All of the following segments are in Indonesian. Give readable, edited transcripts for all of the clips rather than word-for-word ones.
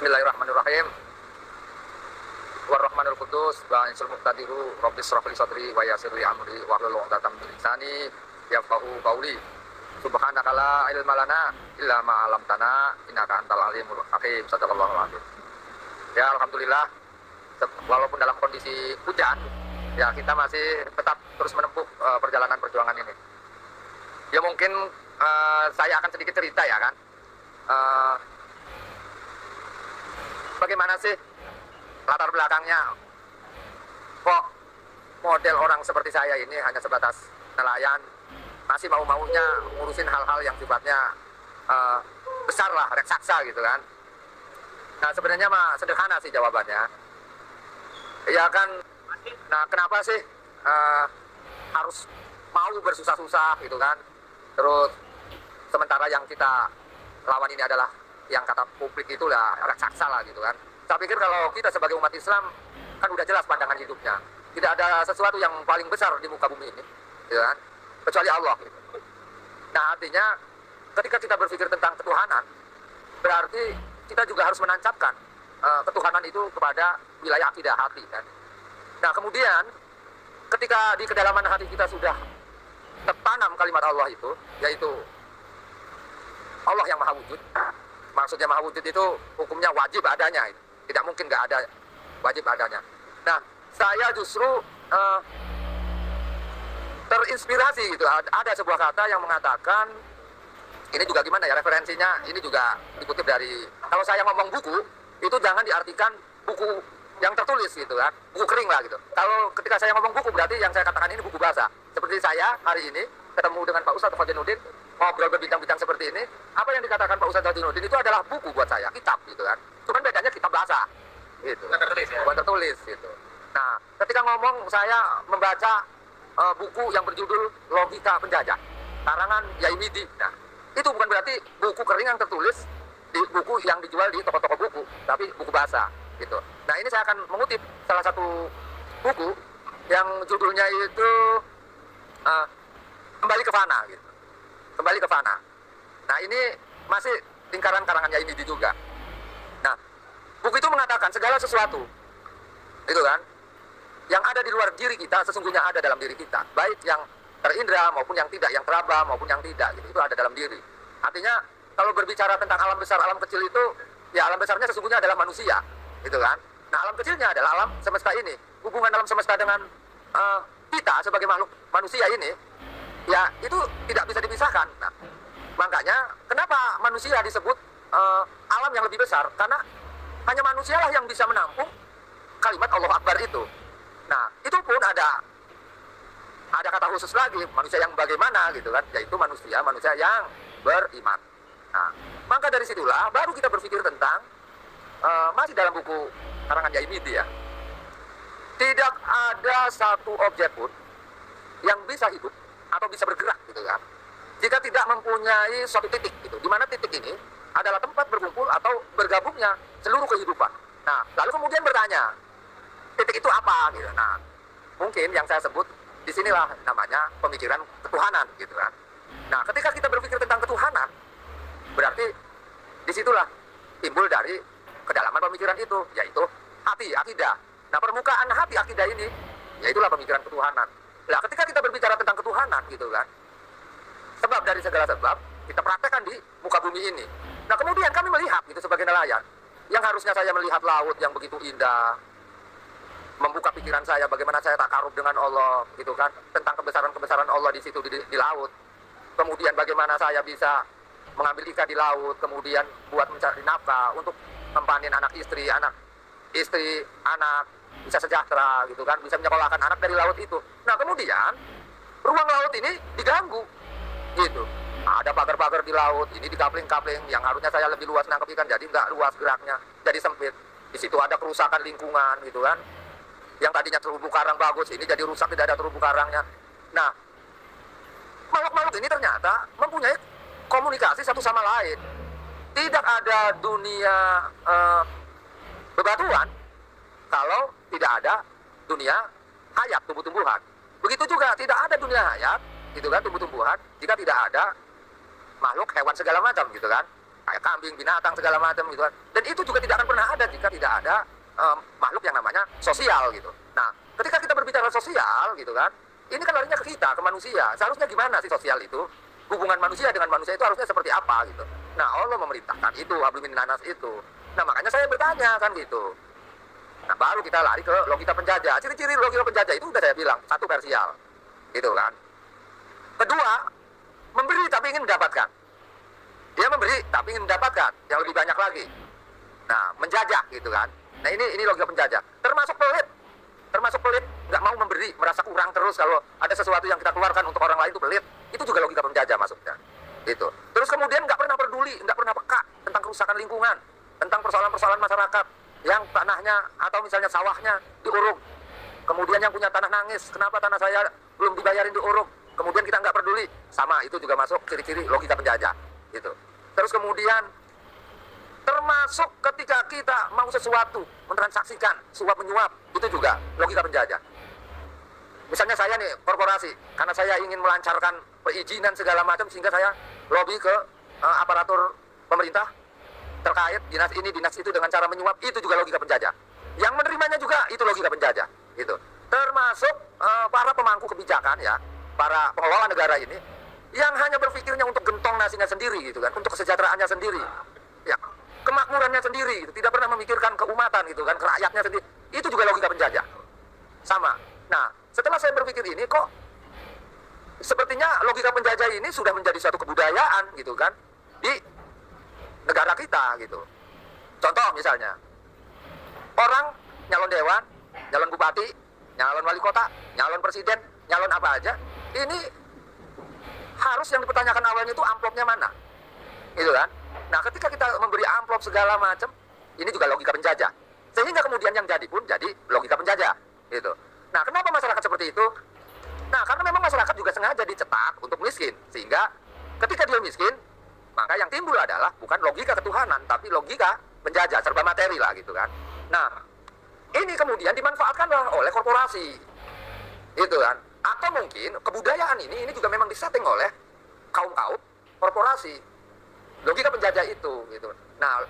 Bismillahirrahmanirrahim. Warrahmanul Qudus wa insul muqtadiru Rabbis shrah li sadri wa yassir li amri wahlul 'uqdatam min lisani yafqahu qawli. Subhanaka la ilma lana illa ma 'allamtana innaka antal alimul hakim. Sadaqallahul azim. Ya, alhamdulillah, walaupun dalam kondisi hujan, ya kita masih tetap terus menempuh perjalanan perjuangan ini. Ya mungkin saya akan sedikit cerita ya kan. Bagaimana sih latar belakangnya kok model orang seperti saya ini hanya sebatas nelayan, masih mau-maunya ngurusin hal-hal yang sifatnya besar lah, raksasa gitu kan. Nah sebenarnya mah sederhana sih jawabannya. Ya kan, nah kenapa sih harus mau bersusah-susah gitu kan. Terus sementara yang kita lawan ini adalah yang kata publik itulah raksasa lah gitu kan. Saya pikir kalau kita sebagai umat Islam kan udah jelas pandangan hidupnya. Tidak ada sesuatu yang paling besar di muka bumi ini, gitu kan, kecuali Allah. Gitu. Nah artinya ketika kita berpikir tentang ketuhanan, berarti kita juga harus menancapkan ketuhanan itu kepada wilayah akidah hati kan. Nah kemudian ketika di kedalaman hati kita sudah tertanam kalimat Allah itu, yaitu Allah yang maha wujud. Maksudnya maha wujud itu hukumnya wajib adanya, tidak mungkin nggak ada, wajib adanya. Nah saya justru terinspirasi gitu. Ada sebuah kata yang mengatakan, ini juga gimana ya referensinya, ini juga dikutip dari, kalau saya ngomong buku itu jangan diartikan buku yang tertulis gitu kan, buku kering lah gitu. Kalau ketika saya ngomong buku berarti yang saya katakan ini buku bahasa. Seperti saya hari ini ketemu dengan Pak Ustadz Fadiluddin, ngobrol berbincang-bincang seperti ini, apa yang dikatakan Pak Ustadz Fadiluddin itu adalah buku buat saya, kitab gitu kan. Cuman bedanya kitab bahasa gitu, bukan tertulis ya? Bukan tertulis gitu. Nah ketika ngomong saya membaca buku yang berjudul Logika Penjajah karangan Yaimidi, nah itu bukan berarti buku kering yang tertulis di buku yang dijual di toko-toko buku, tapi buku bahasa gitu. Nah ini saya akan mengutip salah satu buku yang judulnya itu Kembali ke Fana gitu. Kembali ke Fana. Nah ini masih lingkaran karangan Yaimidi juga. Nah buku itu mengatakan segala sesuatu itu kan yang ada di luar diri kita sesungguhnya ada dalam diri kita, baik yang terindra maupun yang tidak, yang teraba maupun yang tidak gitu, itu ada dalam diri. Artinya kalau berbicara tentang alam besar, alam kecil itu, ya alam besarnya sesungguhnya adalah manusia gitu kan. Nah alam kecilnya adalah alam semesta ini. Hubungan alam semesta dengan kita sebagai makhluk manusia ini, ya itu tidak bisa dipisahkan. Nah, makanya kenapa manusia disebut alam yang lebih besar, karena hanya manusialah yang bisa menampung kalimat Allah Akbar itu. Nah itu pun ada kata khusus lagi, manusia yang bagaimana gitu kan, yaitu manusia yang beriman. Nah maka dari situlah baru kita berpikir tentang masih dalam buku karangan Yaimidi ya, tidak ada satu objek pun yang bisa hidup atau bisa bergerak gitu kan, jika tidak mempunyai suatu titik gitu, di mana titik ini adalah tempat berkumpul atau bergabungnya seluruh kehidupan. Nah lalu kemudian bertanya, titik itu apa gitu. Nah mungkin yang saya sebut disinilah namanya pemikiran ketuhanan gitu kan. Nah ketika kita berpikir tentang ketuhanan, berarti disitulah timbul dari kedalaman pemikiran itu, yaitu hati, akidah. Nah permukaan hati akidah ini, yaitulah pemikiran ketuhanan. Nah ketika kita berbicara tentang ketuhanan gitu kan, sebab dari segala sebab kita praktekkan di muka bumi ini. Nah kemudian kami melihat gitu sebagai nelayan, yang harusnya saya melihat laut yang begitu indah, membuka pikiran saya bagaimana saya takarub dengan Allah gitu kan, tentang kebesaran-kebesaran Allah di situ di laut. Kemudian bagaimana saya bisa mengambil ikan di laut, kemudian buat mencari nafkah untuk mempanin anak istri, anak bisa sejahtera gitu kan, bisa menyekolahkan anak dari laut itu. Nah kemudian ruang laut ini diganggu gitu. Ada pagar-pagar di laut, ini dikapling-kapling, yang harusnya saya lebih luas nangkep ikan jadi nggak luas geraknya, jadi sempit. Di situ ada kerusakan lingkungan gitu kan. Yang tadinya terumbu karang bagus, ini jadi rusak, tidak ada terumbu karangnya. Nah makhluk-makhluk ini ternyata mempunyai komunikasi satu sama lain. Tidak ada dunia bebatuan kalau tidak ada dunia hayat, tumbuh-tumbuhan. Begitu juga tidak ada dunia hayat gitu kan, tumbuh-tumbuhan, jika tidak ada makhluk hewan segala macam gitu kan, kayak kambing, binatang segala macam gitu kan. Dan itu juga tidak akan pernah tidak ada makhluk yang namanya sosial gitu. Nah, ketika kita berbicara sosial gitu kan, ini kan larinya ke kita, ke manusia. Seharusnya gimana sih sosial itu? Hubungan manusia dengan manusia itu harusnya seperti apa gitu. Nah, Allah memerintahkan itu, hablum minan nas itu. Nah, makanya saya bertanya kan gitu. Nah, baru kita lari ke logika penjajah. Ciri-ciri logika penjajah itu udah saya bilang, satu, parsial. Gitu kan. Kedua, memberi tapi ingin mendapatkan. Dia memberi tapi ingin mendapatkan yang lebih banyak lagi. Nah, menjajah gitu kan. Nah, ini logika penjajah. Termasuk pelit. Nggak mau memberi, merasa kurang terus kalau ada sesuatu yang kita keluarkan untuk orang lain itu pelit. Itu juga logika penjajah masuknya. Gitu. Terus kemudian nggak pernah peduli, nggak pernah peka tentang kerusakan lingkungan, tentang persoalan-persoalan masyarakat yang tanahnya atau misalnya sawahnya diuruk. Kemudian yang punya tanah nangis, kenapa tanah saya belum dibayarin diuruk? Kemudian kita nggak peduli. Sama, itu juga masuk ciri-ciri logika penjajah. Gitu. Terus kemudian termasuk ketika kita mau sesuatu, mentransaksikan, suap menyuap, itu juga logika penjajah. Misalnya saya nih, korporasi, karena saya ingin melancarkan perizinan segala macam, sehingga saya lobby ke aparatur pemerintah terkait dinas ini, dinas itu dengan cara menyuap, itu juga logika penjajah. Yang menerimanya juga, itu logika penjajah. Gitu. Termasuk para pemangku kebijakan ya, para pengelola negara ini, yang hanya berpikirnya untuk gentong nasinya sendiri gitu kan, untuk kesejahteraannya sendiri. Ya, kemakmurannya sendiri, gitu. Tidak pernah memikirkan keumatan gitu kan, ke rakyatnya sendiri. Itu juga logika penjajah. Sama. Nah, setelah saya berpikir ini kok sepertinya logika penjajah ini sudah menjadi suatu kebudayaan gitu kan di negara kita gitu. Contoh misalnya, orang nyalon dewan, nyalon bupati, nyalon wali kota, nyalon presiden, nyalon apa aja, ini harus yang dipertanyakan awalnya itu amplopnya mana, gitu kan? Nah, ketika kita memberi amplop segala macam, ini juga logika penjajah. Sehingga kemudian yang jadi pun jadi logika penjajah, gitu. Nah, kenapa masyarakat seperti itu? Nah, karena memang masyarakat juga sengaja dicetak untuk miskin, sehingga ketika dia miskin, maka yang timbul adalah bukan logika ketuhanan, tapi logika penjajah, serba materi lah, gitu kan. Nah, ini kemudian dimanfaatkanlah oleh korporasi, gitu kan. Atau mungkin kebudayaan ini juga memang disetting oleh kaum-kaum korporasi. Logika penjajah itu, gitu. Nah,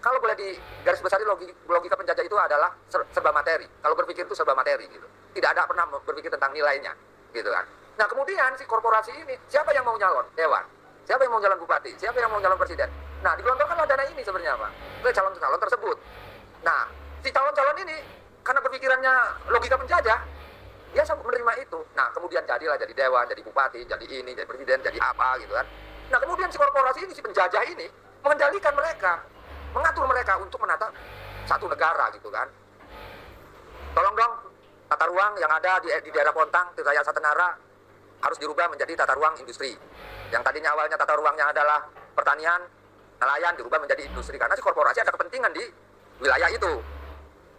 kalau boleh di garis besar logika penjajah itu adalah serba materi. Kalau berpikir itu serba materi, gitu. Tidak ada pernah berpikir tentang nilainya, gitu kan. Nah, kemudian si korporasi ini, siapa yang mau nyalon dewan? Siapa yang mau nyalon bupati? Siapa yang mau nyalon presiden? Nah, digelontorkanlah dana ini sebenarnya, Pak, ke calon-calon tersebut. Nah, si calon-calon ini karena berpikirannya logika penjajah, dia sanggup menerima itu. Nah, kemudian jadilah jadi dewan, jadi bupati, jadi ini, jadi presiden, jadi apa gitu kan. Nah, kemudian si korporasi ini, si penjajah ini mengendalikan mereka, mengatur mereka untuk menata satu negara gitu kan. Tolong dong, tata ruang yang ada di daerah Pontang, Tirta Satenara harus dirubah menjadi tata ruang industri. Yang tadinya awalnya tata ruangnya adalah pertanian, nelayan, dirubah menjadi industri. Karena si korporasi ada kepentingan di wilayah itu.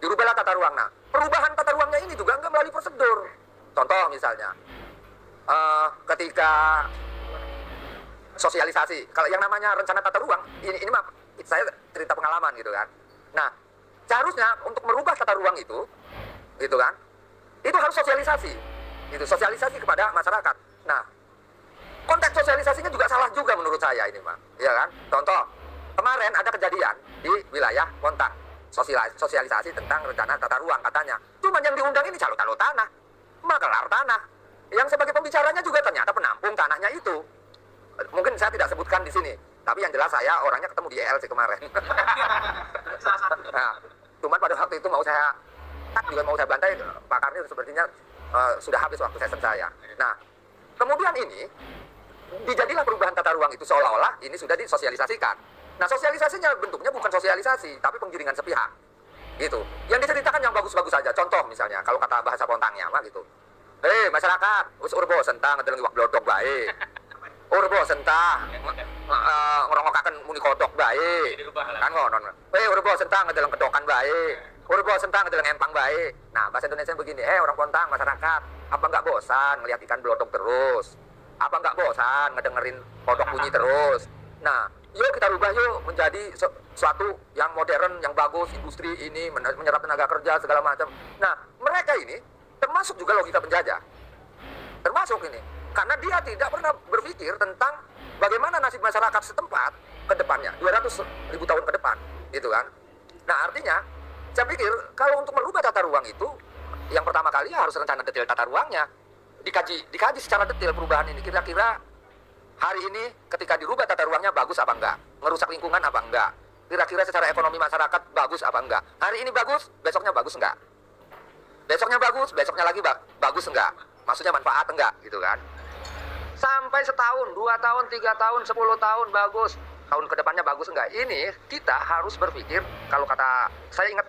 Dirubahlah tata ruang. Nah, perubahan tata ruangnya ini juga enggak melalui prosedur. Contoh misalnya, ketika sosialisasi, kalau yang namanya rencana tata ruang, ini mah saya cerita pengalaman gitu kan. Nah, seharusnya untuk merubah tata ruang itu, gitu kan, itu harus sosialisasi, itu sosialisasi kepada masyarakat. Nah, konteks sosialisasinya juga salah juga menurut saya ini mah, ya kan. Contoh, kemarin ada kejadian di wilayah Pontang, sosialisasi tentang rencana tata ruang katanya. Cuman yang diundang ini calo-calo tanah, makelar tanah, yang sebagai pembicaranya juga ternyata penampung tanahnya itu. Mungkin saya tidak sebutkan di sini, tapi yang jelas saya orangnya ketemu di ELC kemarin. Nah, cuman pada waktu itu mau saya bantai, Pak Karni sepertinya sudah habis waktu session saya. Nah, kemudian ini dijadilah perubahan tata ruang itu seolah-olah ini sudah disosialisasikan. Nah, sosialisasinya bentuknya bukan sosialisasi, tapi penggiringan sepihak. Gitu. Yang diceritakan yang bagus-bagus saja. Contoh misalnya, kalau kata bahasa Pontangnya mah gitu. Masyarakat, us urbo sentang ngedeleng iwak blodok bae. Urbo sentang ngerongokaken muni kodok bae. Kan ngono. Urbo sentang ngedeleng kedokan bae. Urbo sentang ngedeleng empang bae. Nah, bahasa Indonesia begini, orang Pontang, masyarakat, apa enggak bosan ngelihat ikan blodok terus? Apa enggak bosan ngedengerin kodok bunyi terus? Nah, yuk kita rubah yuk menjadi suatu yang modern, yang bagus, industri ini menyerap tenaga kerja segala macam. Nah, mereka ini termasuk juga logika penjajah. Termasuk ini. Karena dia tidak pernah berpikir tentang bagaimana nasib masyarakat setempat ke depannya, 200.000 tahun ke depan, gitu kan. Nah artinya, saya pikir kalau untuk merubah tata ruang itu, yang pertama kali harus rencana detail tata ruangnya. Dikaji secara detail perubahan ini. Kira-kira hari ini ketika dirubah tata ruangnya bagus apa enggak? Ngerusak lingkungan apa enggak? Kira-kira secara ekonomi masyarakat bagus apa enggak? Hari ini bagus, besoknya bagus enggak? Besoknya bagus, besoknya lagi bagus enggak? Maksudnya manfaat enggak gitu kan? Sampai setahun, 2 tahun, 3 tahun, 10 tahun bagus. Tahun kedepannya bagus enggak? Ini kita harus berpikir, kalau kata saya ingat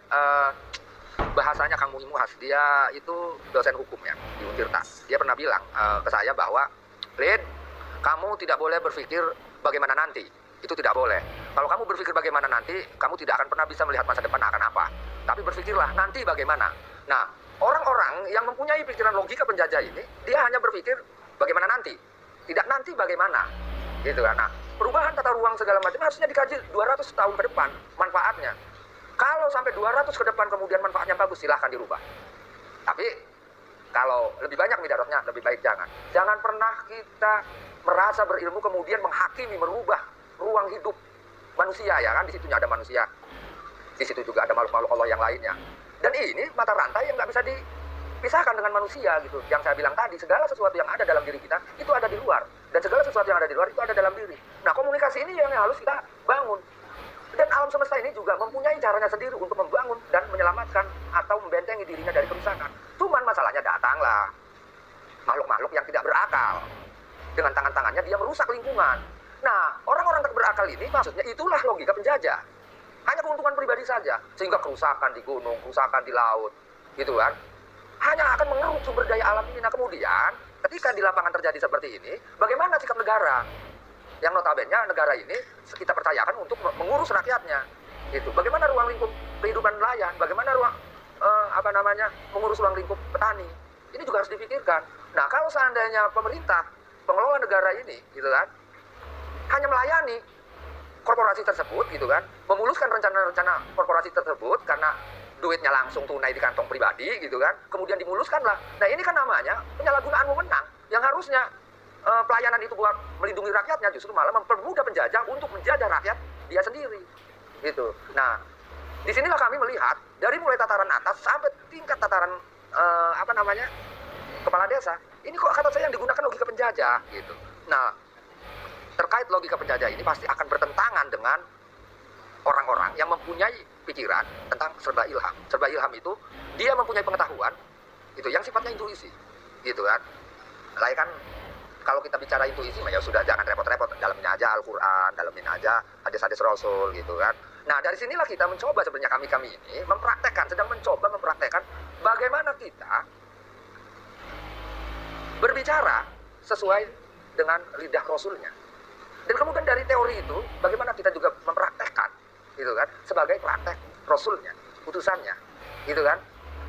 bahasanya Kang Muhas, dia itu dosen hukum ya di Untirta. Dia pernah bilang ke saya bahwa, Lid, kamu tidak boleh berpikir bagaimana nanti. Itu tidak boleh. Kalau kamu berpikir bagaimana nanti, kamu tidak akan pernah bisa melihat masa depan akan apa. Tapi berpikirlah nanti bagaimana. Nah, orang-orang yang mempunyai pikiran logika penjajah ini, dia hanya berpikir bagaimana nanti, tidak nanti bagaimana, gitu kan. Nah, perubahan tata ruang segala macam harusnya dikaji 200 tahun ke depan manfaatnya. Kalau sampai 200 ke depan kemudian manfaatnya bagus, silahkan dirubah. Tapi kalau lebih banyak mudaratnya, lebih baik jangan. Jangan pernah kita merasa berilmu kemudian menghakimi, merubah ruang hidup manusia, ya kan. Di situnya ada manusia, di situ juga ada makhluk-makhluk Allah yang lainnya. Dan ini mata rantai yang nggak bisa dipisahkan dengan manusia gitu. Yang saya bilang tadi, segala sesuatu yang ada dalam diri kita itu ada di luar, dan segala sesuatu yang ada di luar itu ada dalam diri. Nah, komunikasi ini yang harus kita bangun. Dan alam semesta ini juga mempunyai caranya sendiri untuk membangun dan menyelamatkan atau membentengi dirinya dari kerusakan. Cuman masalahnya datanglah makhluk-makhluk yang tidak berakal. Dengan tangan-tangannya dia merusak lingkungan. Nah, orang-orang tak berakal ini maksudnya itulah logika penjajah. Hanya keuntungan pribadi saja, sehingga kerusakan di gunung, kerusakan di laut, gitu kan. Hanya akan mengeruk sumber daya alam ini. Nah, kemudian ketika di lapangan terjadi seperti ini, bagaimana sikap negara? Yang notabene negara ini kita percayakan untuk mengurus rakyatnya. Gitu. Bagaimana ruang lingkup kehidupan nelayan? Bagaimana ruang mengurus ruang lingkup petani? Ini juga harus dipikirkan. Nah, kalau seandainya pemerintah, pengelola negara ini, gitu kan, hanya melayani korporasi tersebut, gitu kan, memuluskan rencana-rencana korporasi tersebut karena duitnya langsung tunai di kantong pribadi, gitu kan, kemudian dimuluskanlah. Nah, ini kan namanya penyalahgunaan wewenang. Yang harusnya pelayanan itu buat melindungi rakyatnya, justru malah mempermudah penjajah untuk menjajah rakyat dia sendiri, gitu. Nah, disinilah kami melihat dari mulai tataran atas sampai tingkat tataran kepala desa. Ini kok kata saya yang digunakan logika penjajah, gitu. Nah, terkait logika penjajah ini pasti akan bertentangan dengan orang-orang yang mempunyai pikiran tentang serba ilham. Serba ilham itu dia mempunyai pengetahuan, gitu, yang sifatnya intuisi, gitu kan. Lain kan. Kalau kita bicara intuisi, ya sudah jangan repot-repot, dalamin aja Al-Quran, dalamin aja hadis-hadis Rasul, gitu kan. Nah, dari sinilah kita mencoba sebenarnya kami ini sedang mencoba mempraktekkan bagaimana kita berbicara sesuai dengan lidah Rasulnya. Dan kemudian dari teori itu, bagaimana kita juga mempraktekkan, gitu kan, sebagai praktek Rasulnya, utusannya, gitu kan.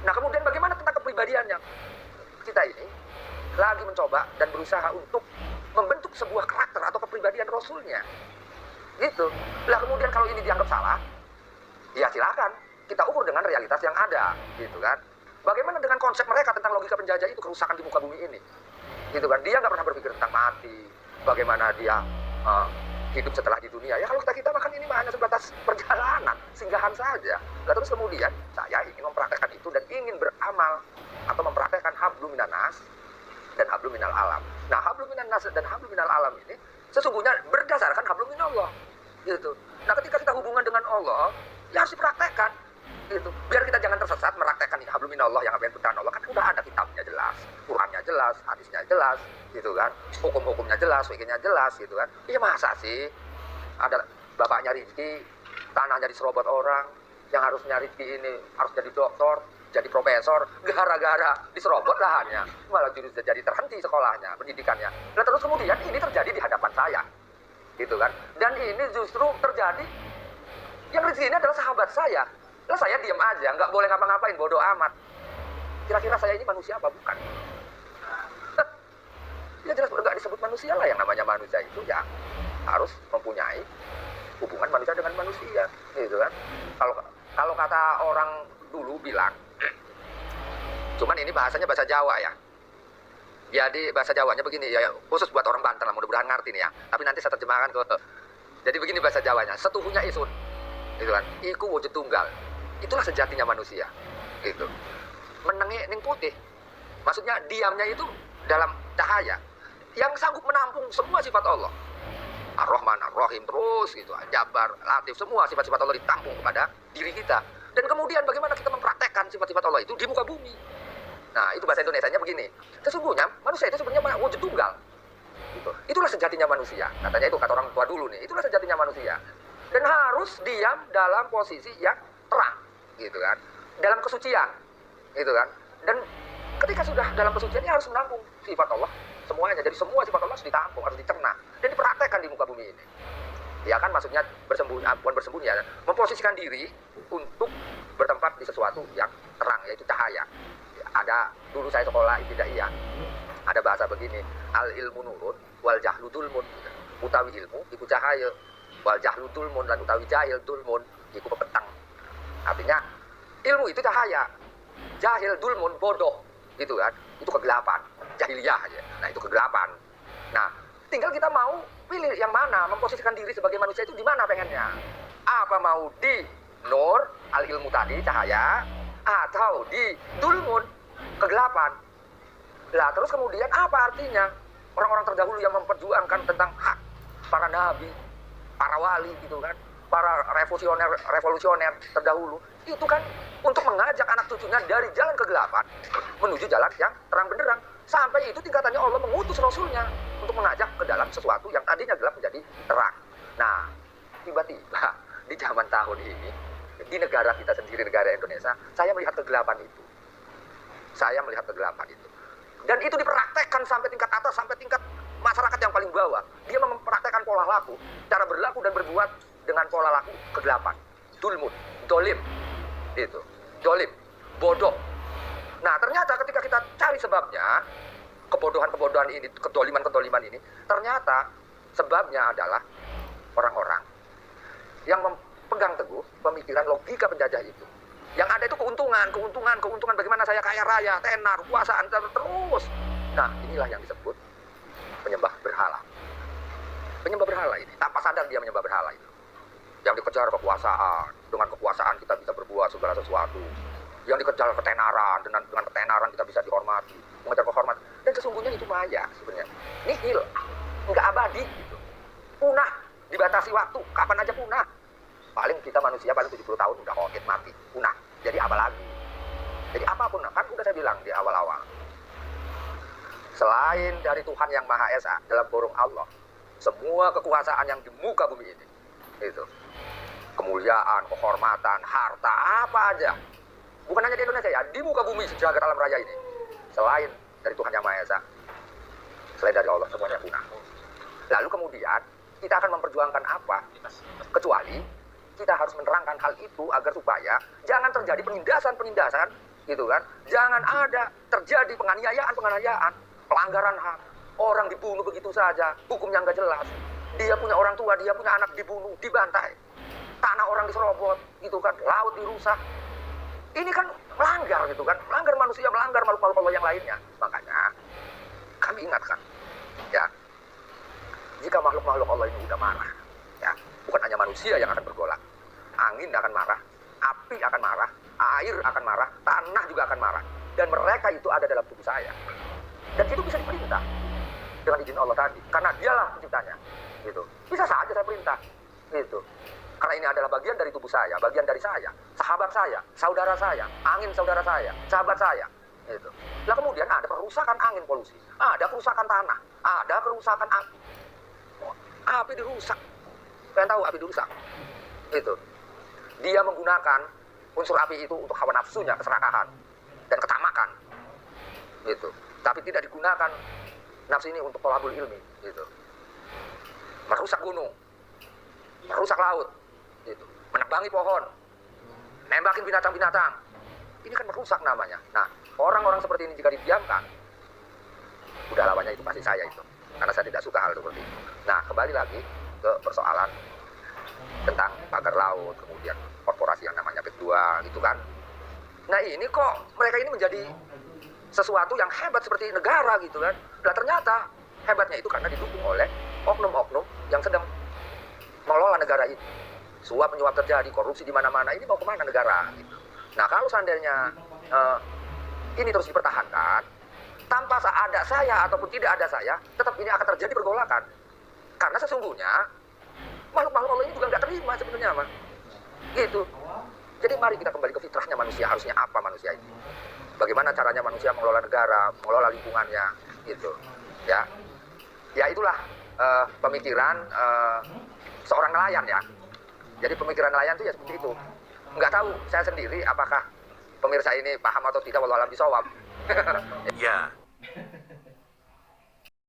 Nah, kemudian bagaimana tentang kepribadiannya? Kita ini lagi mencoba dan berusaha untuk membentuk sebuah karakter atau kepribadian Rasulnya, gitu. Lah kemudian kalau ini dianggap salah, ya silakan kita ukur dengan realitas yang ada, gitu kan. Bagaimana dengan konsep mereka tentang logika penjajah itu, kerusakan di muka bumi ini, gitu kan. Dia nggak pernah berpikir tentang mati, bagaimana dia hidup setelah di dunia. Ya kalau kita makan ini hanya sebatas perjalanan, singgahan saja. Lah terus kemudian saya ingin mempraktekkan itu dan ingin beramal atau mempraktekkan hablum minan nas dan hablum minal alam. Nah, hablum minan nas dan hablum minal alam ini sesungguhnya berdasarkan hablum minallah, gitu. Nah, ketika kita hubungan dengan Allah, ya harus dipraktekkan, gitu. Biar kita jangan tersesat meraktekkan hablum minallah yang apa yang perintah Allah, kan udah ada kitabnya jelas, Qurannya jelas, hadisnya jelas, gitu kan. Hukum-hukumnya jelas, fikihnya jelas, gitu kan. Iya masa sih ada bapaknya Rizki, tanahnya diserobot orang, yang harusnya Rizki ini harus jadi doktor, jadi profesor, gara-gara diserobot lahannya, malah justru jadi terhenti sekolahnya, pendidikannya. Nah terus kemudian ini terjadi di hadapan saya, gitu kan. Dan ini justru terjadi, yang Rizki ini adalah sahabat saya. Lah saya diam aja, nggak boleh ngapa-ngapain, bodoh amat. Kira-kira saya ini manusia apa bukan? Ya jelas nggak disebut manusia lah, yang namanya manusia itu ya harus mempunyai hubungan manusia dengan manusia, gitu kan. Kalau kata orang dulu bilang, cuman ini bahasanya bahasa Jawa ya. Jadi bahasa Jawanya begini ya, khusus buat orang Banten lah, mudah-mudahan ngerti nih ya. Tapi nanti saya terjemahkan ke. Jadi begini bahasa Jawanya, setuhunya isun. gitu kan. Iku wujud tunggal. Itulah sejatinya manusia. Gitu. Menengi ning putih. Maksudnya diamnya itu dalam cahaya yang sanggup menampung semua sifat Allah. Ar-Rahman, Ar-Rahim, terus gitu. Jabar, Latif, semua sifat-sifat Allah ditampung kepada diri kita. Dan kemudian bagaimana kita mempraktekkan sifat-sifat Allah itu di muka bumi. Nah, itu bahasa Indonesianya begini. Sesungguhnya manusia itu sebenarnya wujud tunggal. Gitu. Itulah sejatinya manusia. Katanya itu kata orang tua dulu nih. Itulah sejatinya manusia. Dan harus diam dalam posisi yang terang, gitu kan. Dalam kesucian, gitu kan. Dan ketika sudah dalam kesucian, dia harus menampung sifat Allah semuanya. Jadi semua sifat Allah harus ditampung, harus dicerna dan dipraktekkan di muka bumi ini. Ya kan, maksudnya bersembunyi, bukan bersembunyi ya, memposisikan diri untuk bertempat di sesuatu yang terang, yaitu cahaya. Ada dulu saya sekolah ibtidaiyah, ada bahasa begini, al ilmu nurun wal jahlu dulmun. Utawi ilmu iku cahaya, wal jahlu dulmun, lan utawi jahil dulmun iku pepetang. Artinya ilmu itu cahaya, jahil dulmun bodoh, gitu kan. Itu kegelapan, jahiliyah aja. Nah, itu kegelapan. Nah, tinggal kita mau pilih yang mana, memposisikan diri sebagai manusia itu di mana pengennya. Apa mau di nur al ilmu tadi, cahaya, atau di dulmun, kegelapan. Lah terus kemudian apa artinya orang-orang terdahulu yang memperjuangkan tentang hak para nabi, para wali gitu kan, para revolusioner terdahulu itu kan untuk mengajak anak cucunya dari jalan kegelapan menuju jalan yang terang benderang, sampai itu tingkatannya Allah mengutus Rasulnya untuk mengajak ke dalam sesuatu yang tadinya gelap menjadi terang. Nah, tiba-tiba di zaman tahun ini di negara kita sendiri, negara Indonesia, saya melihat kegelapan itu. Saya melihat kegelapan itu. Dan itu dipraktekkan sampai tingkat atas, sampai tingkat masyarakat yang paling bawah. Dia mempraktekkan pola laku, cara berlaku dan berbuat dengan pola laku kegelapan. Dulmun, dolim, itu, dolim, bodoh. Nah, ternyata ketika kita cari sebabnya, kebodohan-kebodohan ini, kedoliman-kedoliman ini, ternyata sebabnya adalah orang-orang yang pegang teguh pemikiran logika penjajah itu. Yang ada itu keuntungan bagaimana saya kaya raya, tenar, kekuasaan terus. Nah, inilah yang disebut penyembah berhala. Penyembah berhala ini, tanpa sadar dia menyembah berhala itu. Yang dikejar kekuasaan, dengan kekuasaan kita bisa berbuat segala sesuatu. Yang dikejar ketenaran, dengan ketenaran kita bisa dihormati, mengejar kehormatan. Dan sesungguhnya itu maya sebenarnya. Nihil, enggak abadi gitu. Punah, dibatasi waktu, kapan aja punah. Paling kita manusia paling 70 tahun udah hoit mati, punah. Jadi apa lagi? Jadi apapun, kan udah saya bilang di awal-awal. Selain dari Tuhan yang Maha Esa, dalam kurung Allah, semua kekuasaan yang di muka bumi ini, itu kemuliaan, kehormatan, harta, apa aja, bukan hanya di Indonesia ya, di muka bumi sejagat alam raya ini, selain dari Tuhan yang Maha Esa, selain dari Allah, semuanya punah. Lalu kemudian kita akan memperjuangkan apa? Kecuali kita harus menerangkan hal itu agar supaya jangan terjadi penindasan, gitu kan? Jangan ada terjadi penganiayaan, pelanggaran hak. Orang dibunuh begitu saja, hukumnya nggak jelas. Dia punya orang tua, dia punya anak dibunuh, dibantai. Tanah orang diserobot, gitu kan? Laut dirusak. Ini kan melanggar, gitu kan? Melanggar manusia, melanggar makhluk-makhluk Allah yang lainnya. Makanya kami ingatkan, ya, jika makhluk-makhluk Allah ini udah marah, ya, bukan hanya manusia yang akan bergolak, angin akan marah, api akan marah, air akan marah, tanah juga akan marah. Dan mereka itu ada dalam tubuh saya. Dan itu bisa diperintah dengan izin Allah tadi, karena dialah penciptanya, gitu. Bisa saja saya perintah, gitu. Karena ini adalah bagian dari tubuh saya, bagian dari saya, sahabat saya, saudara saya, angin saudara saya, sahabat saya, gitu. Nah kemudian ada kerusakan angin polusi, ada kerusakan tanah, ada kerusakan api dirusak. Kalian tahu api dirusak? Itu. Dia menggunakan unsur api itu untuk hawa nafsunya, keserakahan dan ketamakan. Gitu. Tapi tidak digunakan nafsu ini untuk tolabul ilmi, gitu. Merusak gunung, merusak laut, gitu. Menebangi pohon, nembakin binatang-binatang. Ini kan merusak namanya. Nah, orang-orang seperti ini jika didiamkan, udah lawannya itu pasti saya itu. Karena saya tidak suka hal seperti itu. Nah, kembali lagi ke persoalan tentang pagar laut, kemudian korporasi yang namanya kedua, gitu kan. Nah, ini kok mereka ini menjadi sesuatu yang hebat seperti negara, gitu kan. Nah, ternyata hebatnya itu karena didukung oleh oknum-oknum yang sedang mengelola negara ini. suap menyuap terjadi, korupsi di mana-mana, ini mau kemana negara? Gitu. Nah kalau seandainya ini terus dipertahankan, tanpa ada saya ataupun tidak ada saya, tetap ini akan terjadi pergolakan. Karena sesungguhnya makhluk-makhluk Allah ini juga nggak terima sebenarnya, Mas. Gitu. Jadi mari kita kembali ke fitrahnya manusia, harusnya apa manusia ini? Bagaimana caranya manusia mengelola negara, mengelola lingkungannya, gitu. Ya, ya itulah pemikiran seorang nelayan ya. Jadi pemikiran nelayan itu ya seperti itu. Nggak tahu saya sendiri apakah pemirsa ini paham atau tidak, walau alam bisawab. Ya,